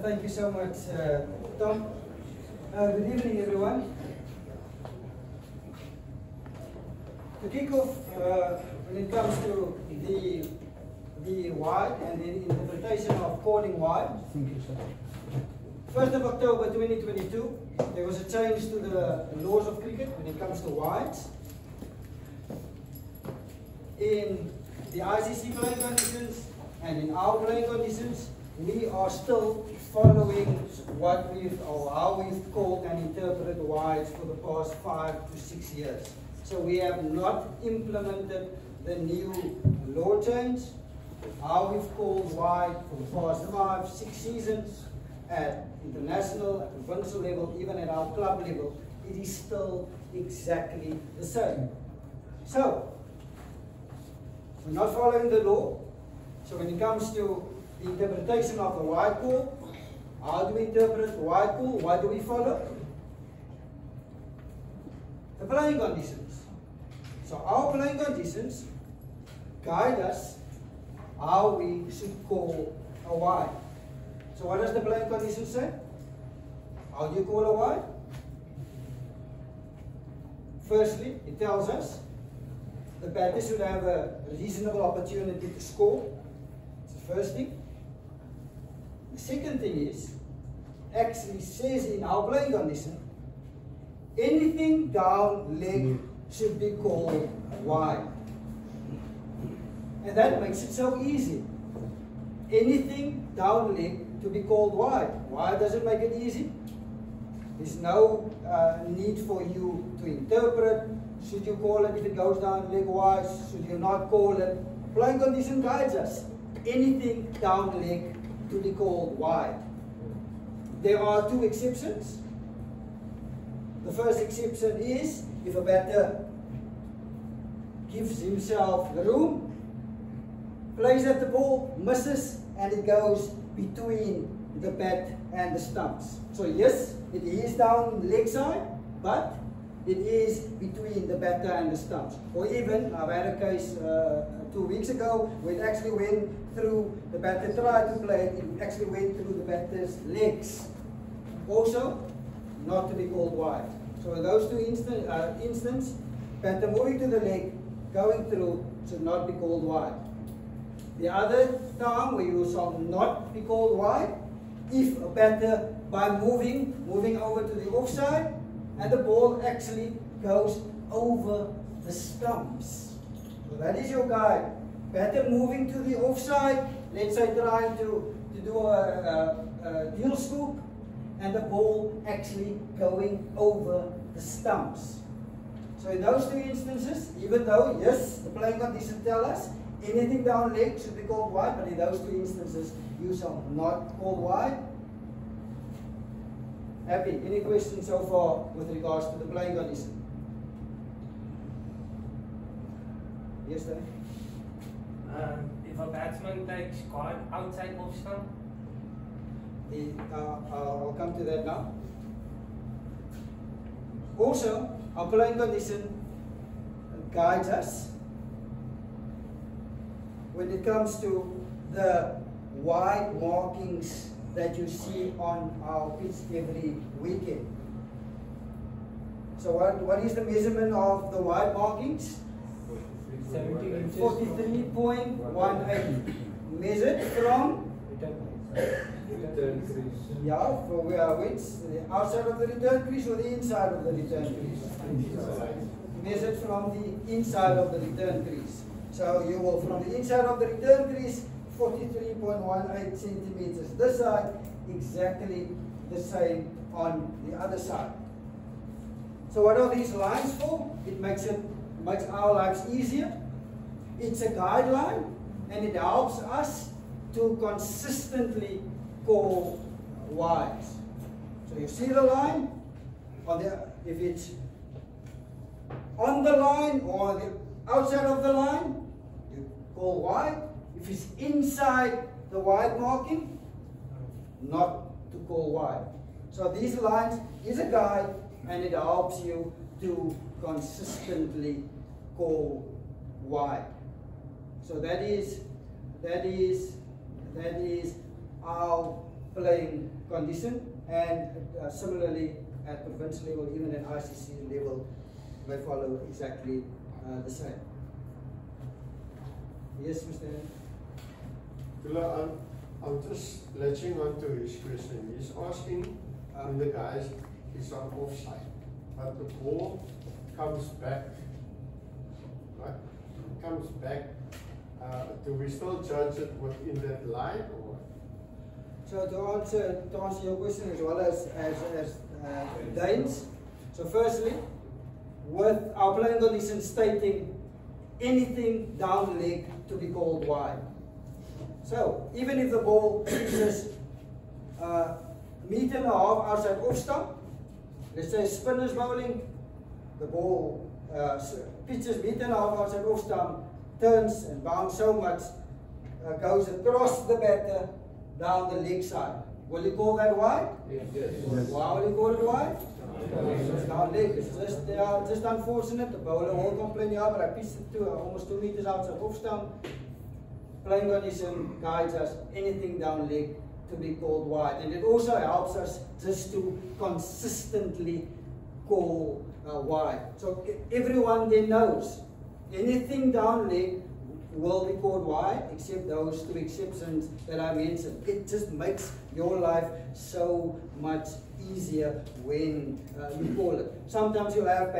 Thank you so much, Tom. Good evening, everyone. To kick off, when it comes to the wide and the interpretation of calling wide, 1st of October 2022, there was a change to the laws of cricket when it comes to wides. In the ICC playing conditions and in our playing conditions, we are still following what how we've called and interpreted wides for the past 5 to 6 years. So we have not implemented the new law change. How we've called wide for the past 5, 6 seasons at international, at provincial level, even at our club level, it is still exactly the same. So we're not following the law. So when it comes to the interpretation of the wide call, how do we interpret the wide call? What do we follow? The playing conditions. So our playing conditions guide us how we should call a wide. So what does the playing conditions say? How do you call a wide? Firstly, it tells us the batter should have a reasonable opportunity to score. That's the first thing. The second thing is, actually says in our playing condition, anything down leg should be called wide. And that makes it so easy. Anything down leg to be called wide. Why does it make it easy? There's no need for you to interpret. Should you call it if it goes down leg wide? Should you not call it? Playing condition guides us. Anything down leg to be called wide. There are 2 exceptions. The first exception is if a batter gives himself the room, plays at the ball, misses, and it goes between the bat and the stumps. So yes, it is down leg side, but it is between the batter and the stumps. Or even, I've had a case 2 weeks ago where it actually went through, the batter tried to play it, it actually went through the batter's legs. Also, not to be called wide. So in those 2 instances, batter moving to the leg, going through, should not be called wide. The other time where you shall not be called wide, if a batter by moving over to the offside, and the ball actually goes over the stumps. So that is your guide. Batter moving to the offside, let's say trying to do a deal scoop, and the ball actually going over the stumps. So in those 2 instances, even though, yes, the playing conditions tell us anything down leg should be called wide, but in those 2 instances, you shall not call wide. Happy? Any questions so far with regards to the playing condition? Yes, sir. If a batsman takes card outside off stump? I'll come to that now. Also, our playing condition guides us when it comes to the wide markings that you see on our pitch every weekend. So what is the measurement of the wide markings? 43.18. Measured from? Yeah, from which? The outside of the return crease or the inside of the return crease? Measured from the inside of the return crease. So you will, from the inside of the return crease, 43.18 centimeters this side, exactly the same on the other side. So what are these lines for? It makes our lives easier. It's a guideline, and it helps us to consistently call wides. So you see the line, if it's on the line or the outside of the line, you call wide. If it's inside the wide marking, not to call wide. So these lines is a guide, and it helps you to consistently call wide. So that is playing condition, and similarly at provincial level, even at ICC level, they follow exactly the same. Yes, Mr. Abdoellaah, I'm just latching on to his question. He's asking when the guy is on offside, but the ball comes back, right? It comes back. Do we still judge it within that line, or? So to answer your question as well as Dane's. So firstly, with our playing condition stating anything down the leg to be called wide. So even if the ball pitches meter and a half outside off stump, let's say spinners bowling, the ball pitches meter and a half outside off stump, turns and bounces so much, goes across the batter down the leg side. Will you call that wide? Yes. Why will you call it wide? It's down leg. It's just unfortunate. The bowler will complain, yeah, but I pitched it to almost 2 meters outside off stump. Playing condition guides us anything down leg to be called wide, and it also helps us just to consistently call wide. So everyone then knows anything down leg will be called wide, except those 2 exceptions that I mentioned. It just makes your life so much easier when you call it. Sometimes you'll have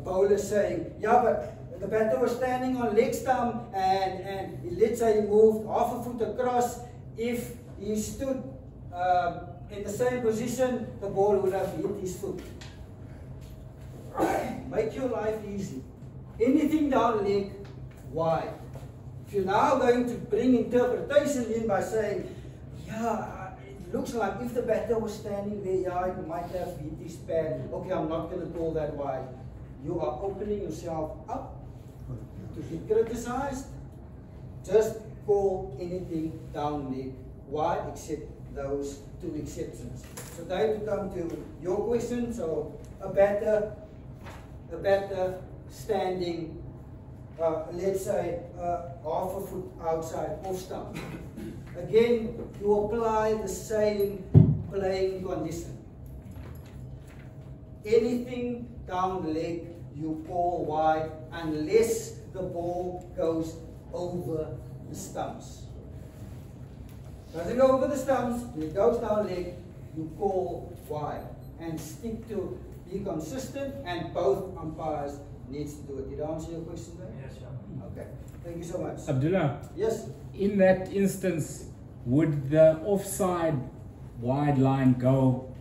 bowlers saying, yeah, but the batter was standing on leg stump and let's say he moved half a foot across. If he stood in the same position, the ball would have hit his foot. Make your life easy. Anything down leg, wide. If you're now going to bring interpretation in by saying, yeah, it looks like if the batter was standing there, yeah, it might have hit his pad. Okay, I'm not going to call that wide. You are opening yourself up to be criticized. Just call anything down leg wide, except those 2 exceptions. So then to come to your question, so a batter standing, let's say half a foot outside off stump. Again, you apply the same playing condition. Anything down the leg you call wide unless the ball goes over the stumps. Doesn't go over the stumps, it goes down leg, you call wide. And stick to be consistent, and both umpires needs to do it. Did I answer your question there? Yes, sir. Okay. Thank you so much. Abdoellaah, Yes. in that instance, would the offside wide line go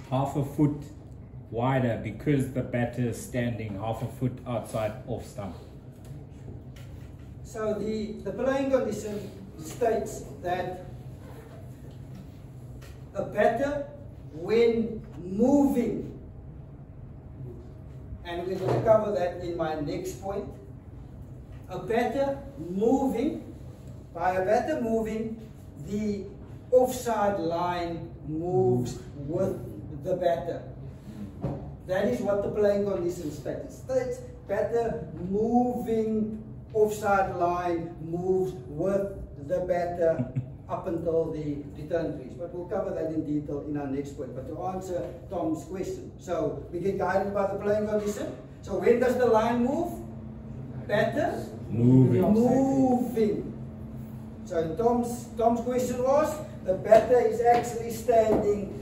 half a foot wider because the batter is standing half a foot outside off stump? So the playing condition states that a batter, when moving, and we're going to cover that in my next point, a batter moving, by a batter moving, the offside line moves with the batter. That is what the playing condition states. It states batter moving, offside line moves with the batter up until the return crease. But we'll cover that in detail in our next point. But to answer Tom's question, so we get guided by the playing condition. So when does the line move? Batter moving. So in Tom's question was, the batter is actually standing.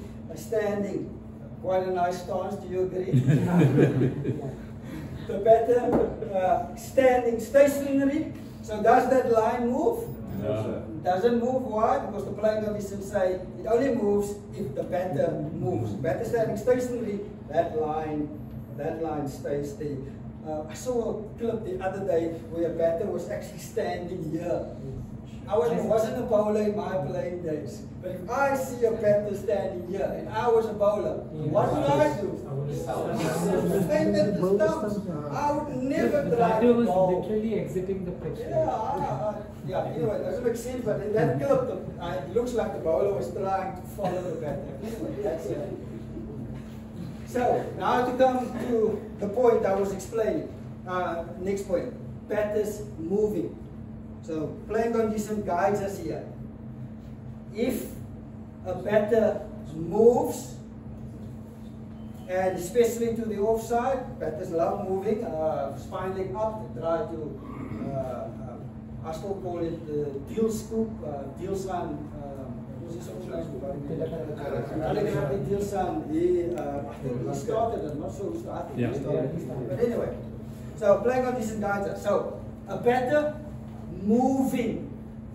Quite a nice stance, do you agree? The batter standing stationary. So does that line move? No. It doesn't move. Why? Because the playing conditions say it only moves if the batter moves. Batter standing stationary, that line stays there. I saw a clip the other day where a batter was actually standing here. I wasn't a bowler in my playing days, but if I see a batter standing here and I was a bowler, what would I do? Stand at the stumps. I would never try to bowl. Literally exiting the pitch. Yeah, anyway, it doesn't make sense, but in that clip, it looks like the bowler was trying to follow the batter. That's it. So, now to come to the point I was explaining. Next point, batters moving. So, playing condition guides us here. If a batter moves, and especially to the offside, batters love moving, spine leg up, they try to, I still call it the deal scoop, deal sun, what's his own name? Deal sun, I think he started, I'm not sure who started, he started. But anyway, so playing condition guides us. So, a batter moving.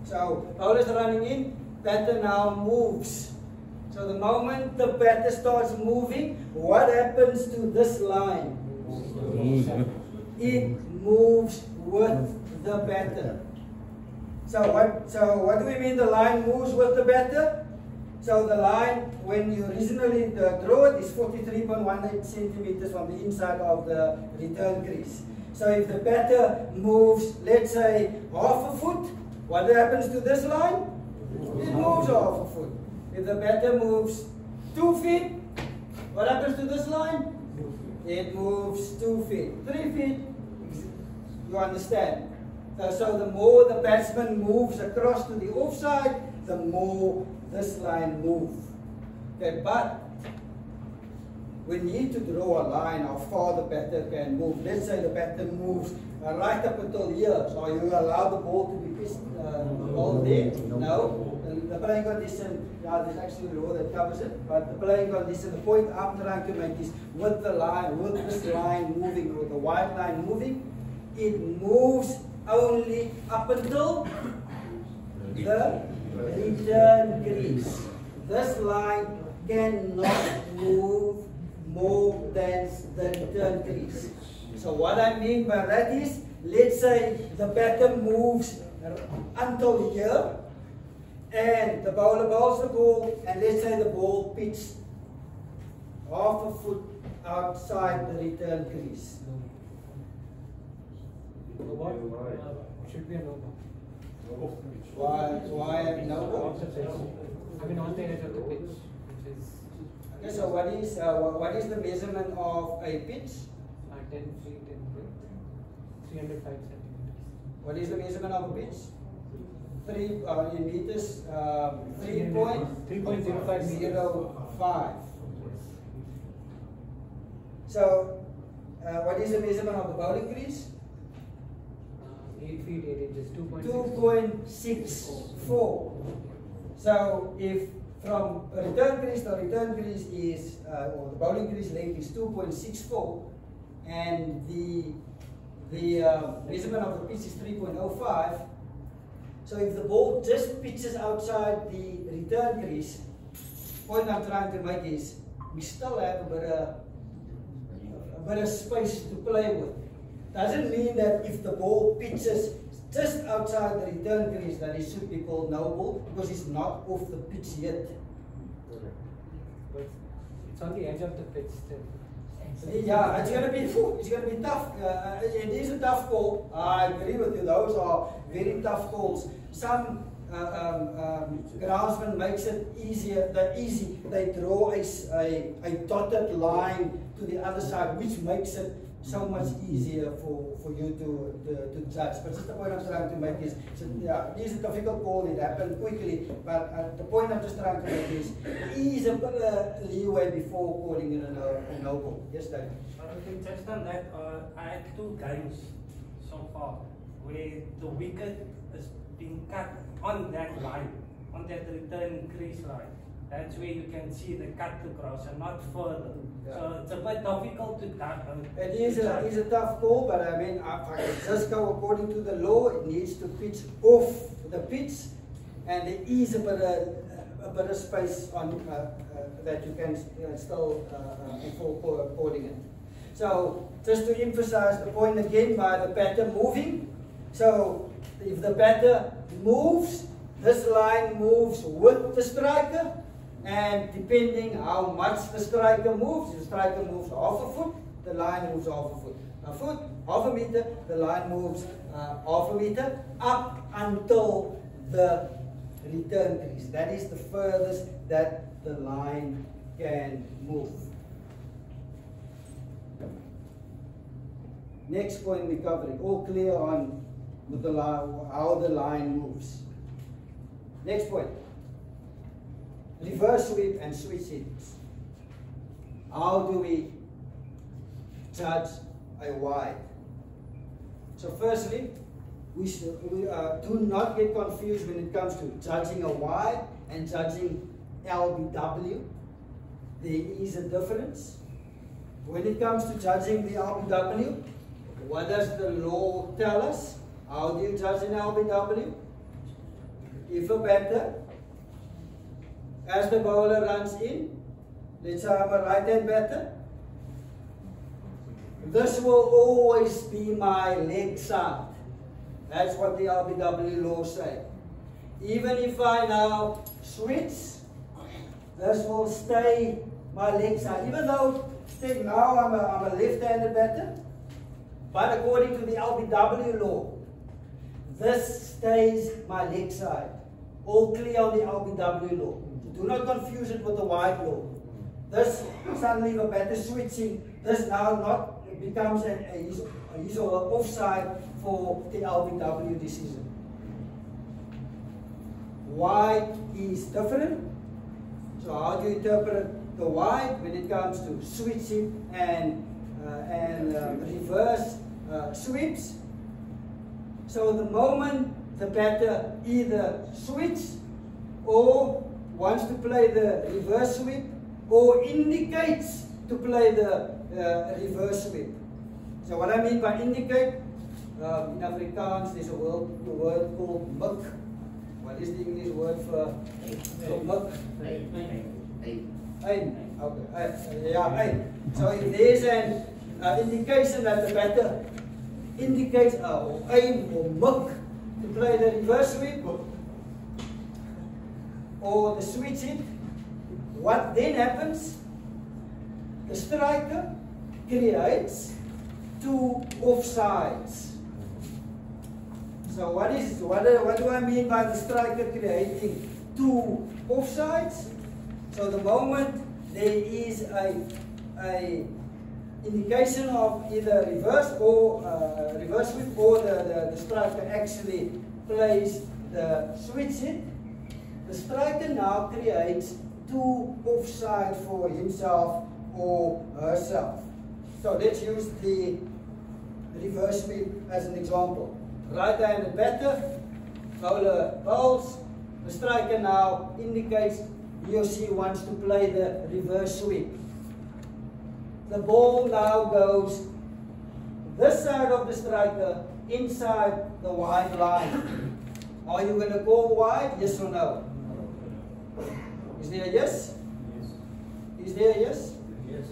So, bowler's running in, batter now moves. So the moment the batter starts moving, what happens to this line? It moves with the batter. So what do we mean the line moves with the batter? So the line, when you originally draw it, is 43.18 centimeters from the inside of the return crease. So if the batter moves, let's say, half a foot, what happens to this line? It moves half a foot. If the batter moves 2 feet, what happens to this line? It moves 2 feet. 3 feet, you understand? So the more the batsman moves across to the offside, the more this line moves. Okay, but we need to draw a line how far the batter can move. Let's say the batter moves right up until here. So you allow the ball to be pitched all there? No. The playing condition, there's actually a law that covers it, but the playing condition, the point I'm trying to make is with the line, with this line moving, with the white line moving, it moves only up until the return crease. This line cannot move more than the return crease. So what I mean by that is, let's say the batter moves until here, and the bowler bowls the ball, and let's say the ball pitched half a foot outside the return crease. Should be a no ball. Why no ball? I mean, on the edge of the pitch, which is. Okay, so what is the measurement of a pitch? 10 feet in width, 305 centimeters. What is the measurement of a pitch? 3 in meters, 3.05. So, what is the measurement of the bowling crease? 8 feet 8 inches, 2.64. So, if from a return crease, the return crease is, or the bowling crease length is 2.64, and the measurement of the pitch is 3.05. So if the ball just pitches outside the return crease, point I'm trying to make is we still have a bit of space to play with. Doesn't mean that if the ball pitches just outside the return crease that it should be called no ball, because it's not off the pitch yet. But it's on the edge of the pitch still. Yeah, it's going to be tough. It is a tough call. I agree with you. Those are very tough calls. Some groundsman makes it easier. They draw a dotted line to the other side, which makes it so much easier for you to judge. But just the point I'm trying to make is, yeah, it is a difficult call. It happened quickly. But the point I'm just trying to make is a bit of leeway before calling it a no ball. Yes, David. Just on that, I had 2 games so far where the wicket is being cut on that line, on that return crease line. That's where you can see the cut across and not further. Yeah. So it's a bit difficult to cut. It is a tough call, but I mean, if I just go according to the law, it needs to pitch off the pitch, and there is a bit of space on that you can still before calling it. So just to emphasize the point again, by the batter moving. So if the batter moves, this line moves with the striker. And depending how much the striker moves, if the striker moves half a foot, the line moves half a foot. A foot, half a meter, the line moves half a meter up until the return crease. That is the furthest that the line can move. Next point we're covering, all clear on with the line, how the line moves. Next point. reverse sweep and switch hits. How do we judge a wide? So firstly, we do not get confused when it comes to judging a wide and judging LBW. There is a difference. When it comes to judging the LBW, what does the law tell us? How do you judge an LBW? If a batter, as the bowler runs in, let's say I'm a right-hand batter, this will always be my leg side. That's what the LBW law say. Even if I now switch, this will stay my leg side. Even though now I'm a left-handed batter, but according to the LBW law, this stays my leg side. All clear on the LBW law. Do not confuse it with the wide law. This suddenly the batter switching, this now not becomes his or her offside for the LBW decision. Wide is different. So how do you interpret the wide when it comes to switching and reverse sweeps? So the moment the batter either switches or wants to play the reverse sweep or indicates to play the reverse sweep. So what I mean by indicate, in Afrikaans there's a word called mik. What is the English word for mik? Ein. Okay. Yeah, ein. So if there's an indication that the batter indicates aim or mik to play the reverse sweep or the switch hit, what then happens? The striker creates two offsides. So what do I mean by the striker creating two offsides? So the moment there is a indication of either reverse or reverse sweep, or the striker actually plays the switch hit, the striker now creates two offside for himself or herself. So let's use the reverse sweep as an example. Right-handed batter, bowler bowls, the striker now indicates he or she wants to play the reverse sweep. The ball now goes this side of the striker inside the wide line. Are you going to call wide? Yes or no? Is there a yes? Yes. Is there a yes? Yes.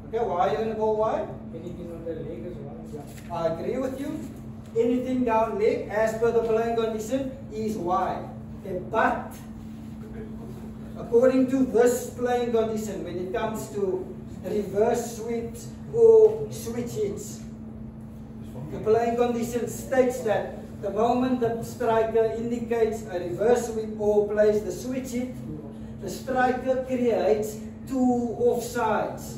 Okay, why are you going to call wide? Anything on the leg is wide. Yeah. I agree with you. Anything down leg, as per the playing condition, is wide. Okay, but according to this playing condition, when it comes to reverse sweeps or switch hits, the playing condition states that the moment the striker indicates a reverse sweep or plays the switch hit, the striker creates two offsides.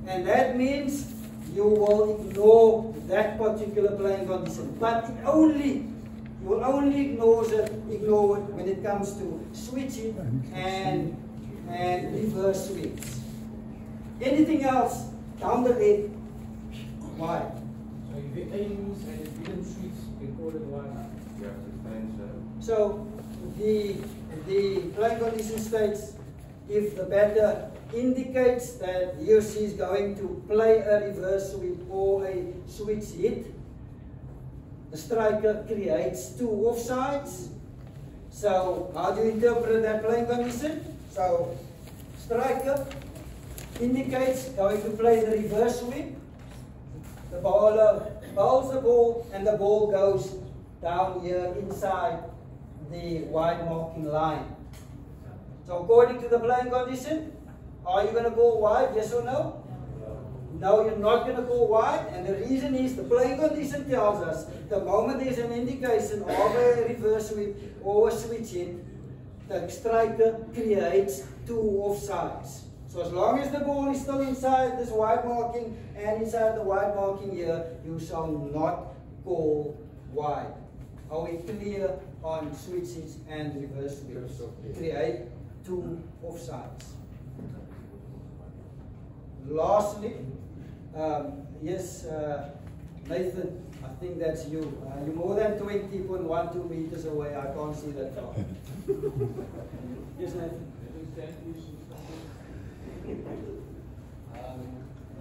And that means you will ignore that particular playing condition. But you will only ignore it when it comes to switch hit and reverse sweeps. Anything else down the leg, wide. So if it aims and it didn't switch, they call it wide. You have to stand so. So the playing condition states if the batter indicates that he or she is going to play a reverse sweep or a switch hit, the striker creates two offsides. So how do you interpret that playing condition? So striker indicates going to play the reverse sweep. The bowler bowls the ball and the ball goes down here inside the wide marking line. So according to the playing condition, are you going to go wide, yes or no? No, you're not going to go wide, and the reason is the playing condition tells us the moment there's an indication of a reverse sweep or a switch hit, the striker creates two offsides. So as long as the ball is still inside this wide marking and inside the wide marking here, you shall not call wide. Are we clear on switches and reverse sweeps? Create 2 offsides. Lastly, yes, Nathan, I think that's you. You're more than 20.12 meters away. I can't see that far. Yes, Nathan.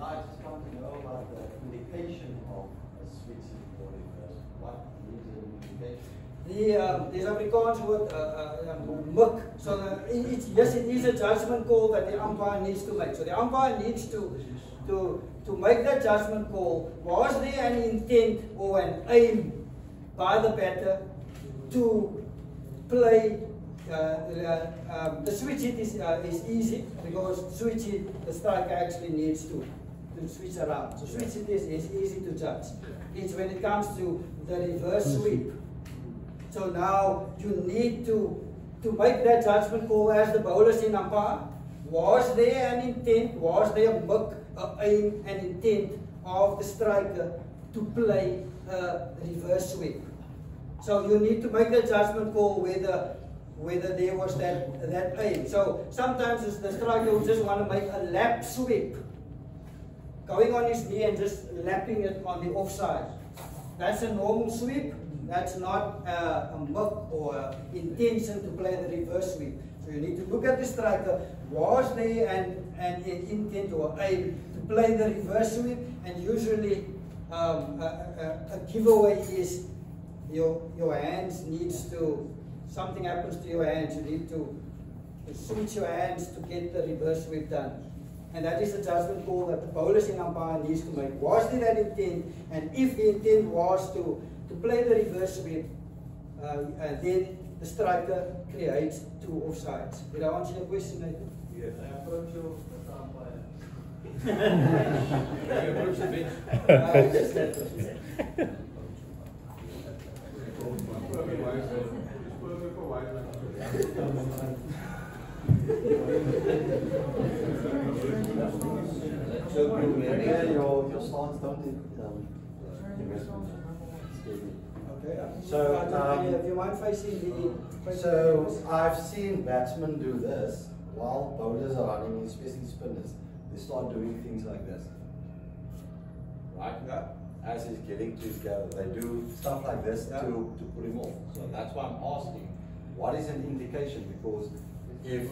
I just want to know about the indication of a switching for reverse. What is an indication? There's Afrikaans word muk. So yes, it is a judgment call that the umpire needs to make. So the umpire needs to make that judgment call. Was there an intent or an aim by the batter to play? The switch hit is easy because switch hit the striker actually needs to switch around. So switch hit is easy to judge. It's when it comes to the reverse sweep. So now you need to make that judgment call as the bowlers in umpire. Was there an intent? Was there an aim and intent of the striker to play a reverse sweep? So you need to make the judgment call whether there was that aim. So sometimes the striker will just want to make a lap sweep, going on his knee and just lapping it on the offside. That's a normal sweep. That's not a muck or intention to play the reverse sweep. So you need to look at the striker. Was there an intent or aim to play the reverse sweep? And usually a giveaway is your hands needs to, something happens to your hands. You need to switch your hands to get the reverse sweep done. And that is a judgment call that the bowlers in umpire needs to make. Was there that intent? And if the intent was to play the reverse sweep, then the striker creates 2 offsides. Did I answer your question, Nathan? Yes, I approach you as an umpire. You approach the bench. So maybe your stance don't Okay. So, if you mind facing the... So I've seen batsmen do this while bowlers are running, especially spinners. They start doing things like this. Right? Yeah. As he's getting to go, they do stuff like this to put him off. So that's why I'm asking, what is an indication? Because if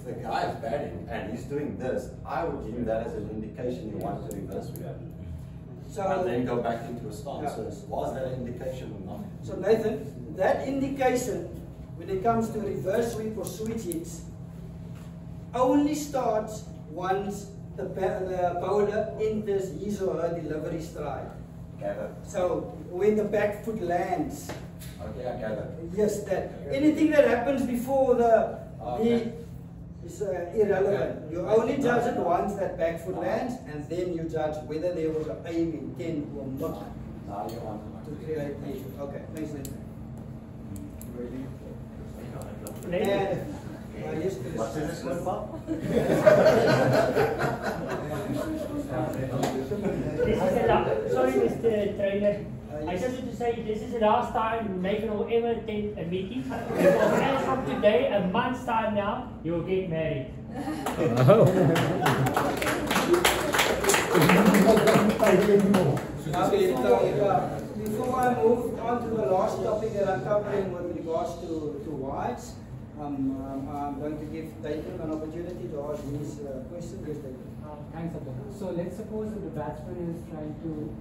the guy is batting and he's doing this, I would view that as an indication he wants to reverse with that. So, and then go back into a stance. Yeah. So was that an indication or not? So Nathan, that indication when it comes to reverse sweep or switch hits only starts once the bowler enters his or her delivery stride. Gather. So when the back foot lands. Okay, I gather. Yes, that anything that happens before the is irrelevant. You only judge it once that back foot lands, and then you judge whether there was an aim, intent, or not Now you want to create the issue. Okay, thanks, Nathan. Yes, please. What's this one about? Sorry, Mr. Trainer. I just want to say this is the last time Nathan will ever attend a meeting. Because as from today, a month's time now, you will get married. Before I move on to the last topic that I'm covering with regards to wides, I'm going to give Nathan an opportunity to ask his question. Yes, Nathan. Thanks, Abdoellaah. So let's suppose that the batsman is trying to,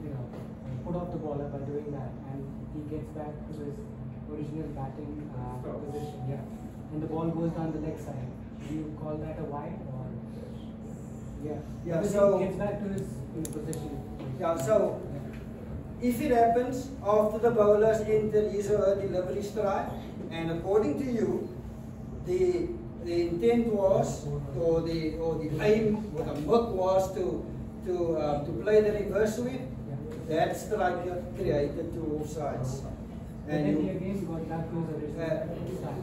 put off the bowler by doing that, and he gets back to his original batting position. Yeah, and the ball goes down the leg side. Do you call that a wide or? Yeah. Because So he gets back to his position. yeah. So if it happens after the bowlers enter his or her delivery stride, and according to you, the intent was, or the aim, or the work was to play the reverse sweep, that striker created 2 offsides. And then he again got back to his original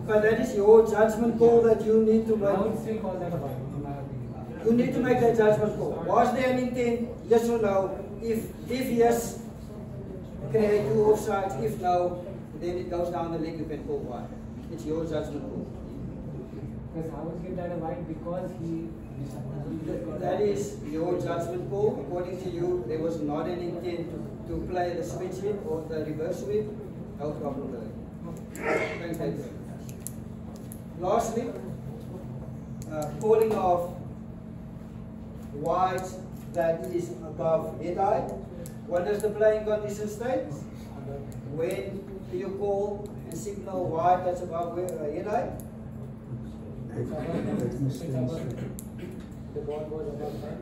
but that is your judgment call that you need to I make. would still call that a wide, in my opinion. You need to make that judgment call. Was there an intent? Yes or no? If yes, create 2 offsides. If no, then it goes down the leg. You can call wide. It's your judgment call. Because I was give that a wide because he. That is your judgment call. According to you, there was not an intent to play the switch sweep or the reverse sweep. No problem with it. Thanks, David. Lastly, calling of wides that is above head height. What does the playing condition state? When do you call and signal wide that's above head height? The ball goes above that.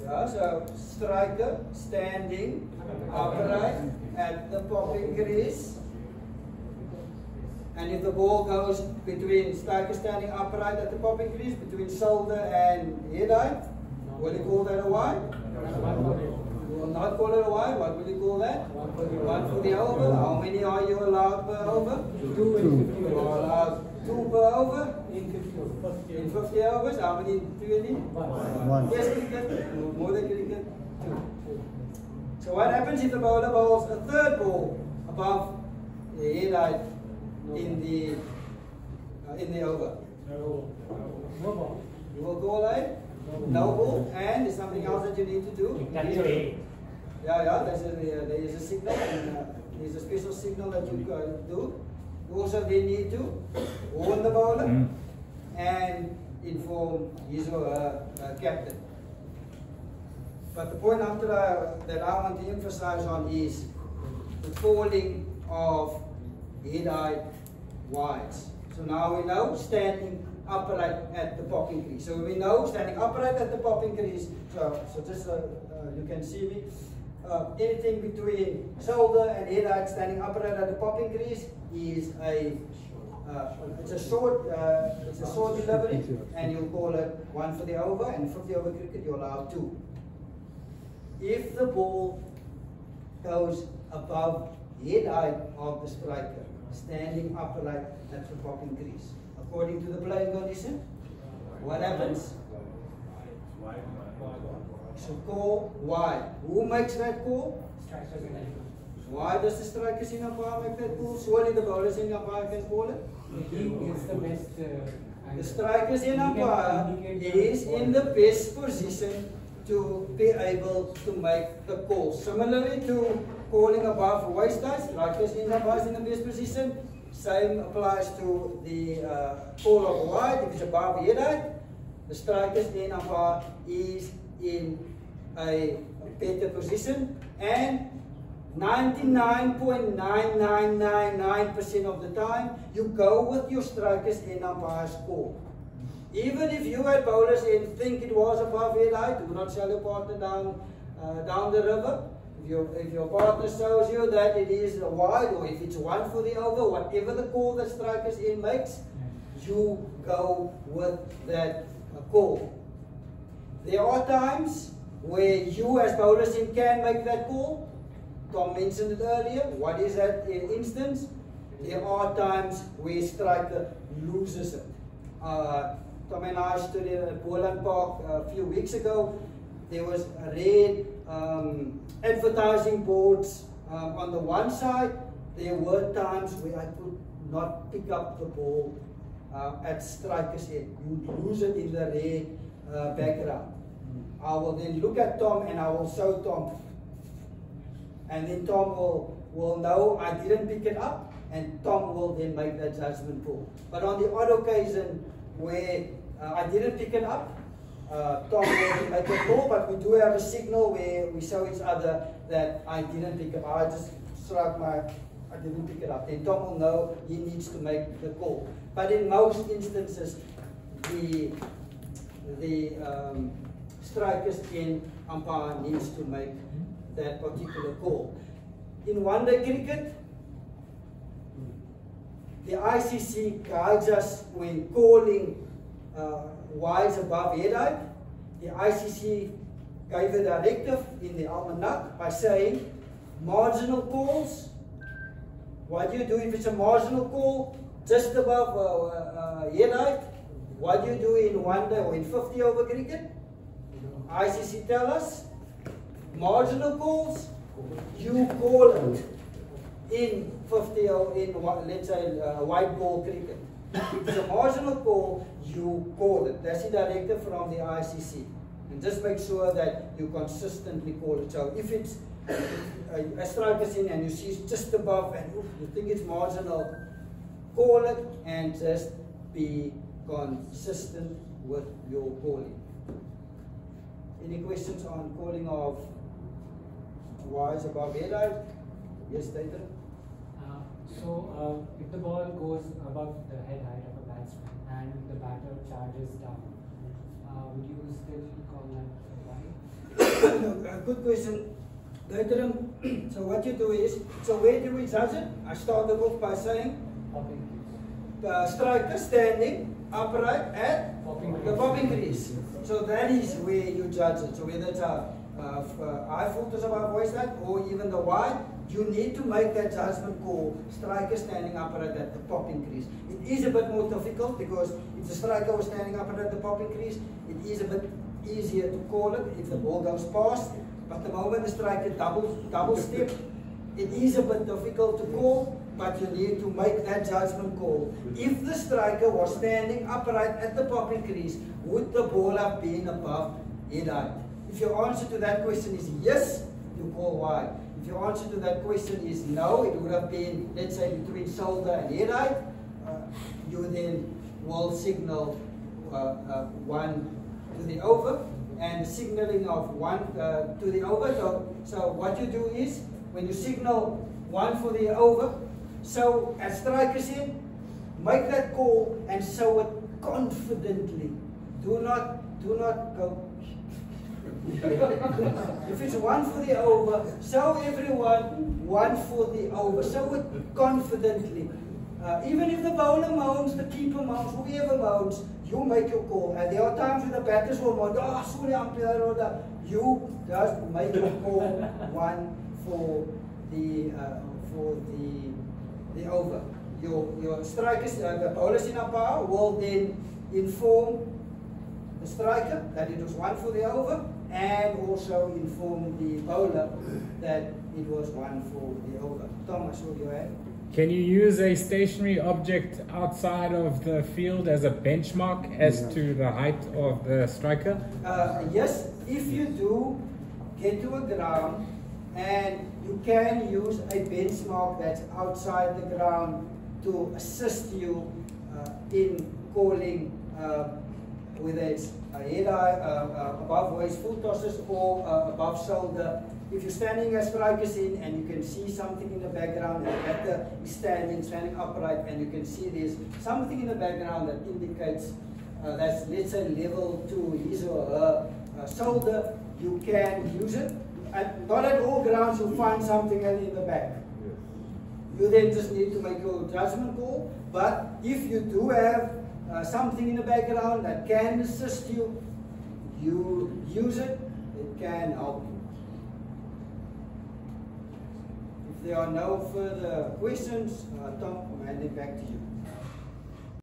Yeah, so striker standing upright at the popping crease. And if the ball goes between striker standing upright at the popping crease, between shoulder and head height, will you call that a wide? You will not call it a wide. What will you call that? One for the over. How many are you allowed per over? Two. You are allowed 2 per over. In 50 overs, how many do you need? One. Yes, cricket. More than cricket. 2. So what happens if the bowler bowls a third ball above the head height in the over? No ball. You will call a no ball, and there's something else that you need to do. Yeah, there is a signal, and there's a special signal that you do. You also then need to warn the bowler and inform his or her captain. But the point that I want to emphasize on is the calling of head height wides. So now we know standing upright at the popping crease. So we know standing upright at the popping crease. So just you can see me. Anything between shoulder and head height standing upright at the popping crease is it's a short delivery, and you'll call it 1 for the over, and 50 over cricket you allow 2. If the ball goes above head height of the striker, standing upright at the popping crease, according to the playing condition, what happens? So call wide. Who makes that call? Why does the strikers in umpire make that call? Surely the bowlers in umpire can call it. He gets the best. The strikers in umpire is in the best position to be able to make the call. Similarly to calling above waist height, strikers in umpire is in the best position. Same applies to the call of wide. If it's above head height, the strikers in umpire is in a better position, and 99.9999% of the time you go with your strikers in umpire's call. Even if you had bowlers and think it was above head height, do not sell your partner down the river. If your partner shows you that it is a wide, or if it's 1 for the over, whatever the call that strikers in makes, you go with that call. There are times where you as bowlers in can make that call. Tom mentioned it earlier. What is that instance? There are times where striker loses it. Tom and I stood at Boland Park a few weeks ago. There was a red advertising boards on the one side. There were times where I could not pick up the ball at striker's end. You lose it in the red background. I will then look at Tom and I will show Tom. And then Tom will know I didn't pick it up, and Tom will then make that judgment call. But on the odd occasion where I didn't pick it up, Tom will make a call, but we do have a signal where we show each other that I didn't pick it up. I just struck I didn't pick it up. Then Tom will know he needs to make the call. But in most instances, the strikers in umpire needs to make that particular call. In one-day cricket, the ICC guides us when calling wides above head height. The ICC gave a directive in the almanac by saying marginal calls. What do you do if it's a marginal call just above head height? What do you do in one day or in 50 over cricket? ICC tell us marginal calls, you call it in 50 or in let's say white ball cricket. If it's a marginal call, you call it. That's the directive from the ICC. And just make sure that you consistently call it. So if it's a striker's in and you see it's just above and you think it's marginal, call it and just be consistent with your calling. Any questions on calling of wise above head height? Yes, Dayton? So if the ball goes above the head height of a batsman and the batter charges down, would you still call that wide? Good question. Dayton, so what you do is, so where do we judge it? I started off by saying the striker standing upright at the popping crease. So that is where you judge it. So whether it's a high footers above waist height or even the wide, you need to make that judgment call, striker standing upright at the popping crease. It is a bit more difficult because if the striker was standing upright at the popping crease, it is a bit easier to call it if the ball goes past. But the moment the striker double step, it is a bit difficult to call, but you need to make that judgment call. If the striker was standing upright at the popping crease, would the ball have been above head height? If your answer to that question is yes, you call wide. If your answer to that question is no, it would have been, let's say, between shoulder and head height, you then will signal 1 to the over, and signaling of 1 to the over. So what you do is, when you signal 1 for the over, so as strikers in, make that call and show it confidently. Do not go. If it's 1 for the over, show everyone 1 for the over. Show it confidently. Even if the bowler moans, the keeper moans, whoever moans, you make your call. And there are times when the batters will moan, oh, sorry, umpire, or that. You just make your call 1 for the over. Your strikers, the bowlers in umpire will then inform the striker that it was 1 for the over, and also inform the bowler that it was 1 for the over. Tom, I saw your hand. Can you use a stationary object outside of the field as a benchmark as to the height of the striker? Yes, if you do get to a ground, and you can use a benchmark that's outside the ground to assist you in calling whether it's a head high, above waist full tosses or above shoulder. If you're standing as strikers in and you can see something in the background and the batter is standing upright, and you can see there's something in the background that indicates that's, let's say, level to his or her shoulder, you can use it. Not at all grounds you'll find something in the back. You then just need to make your judgment call. But if you do have something in the background that can assist you, you use it, it can help you. If there are no further questions, Tom, I'm handing back to you.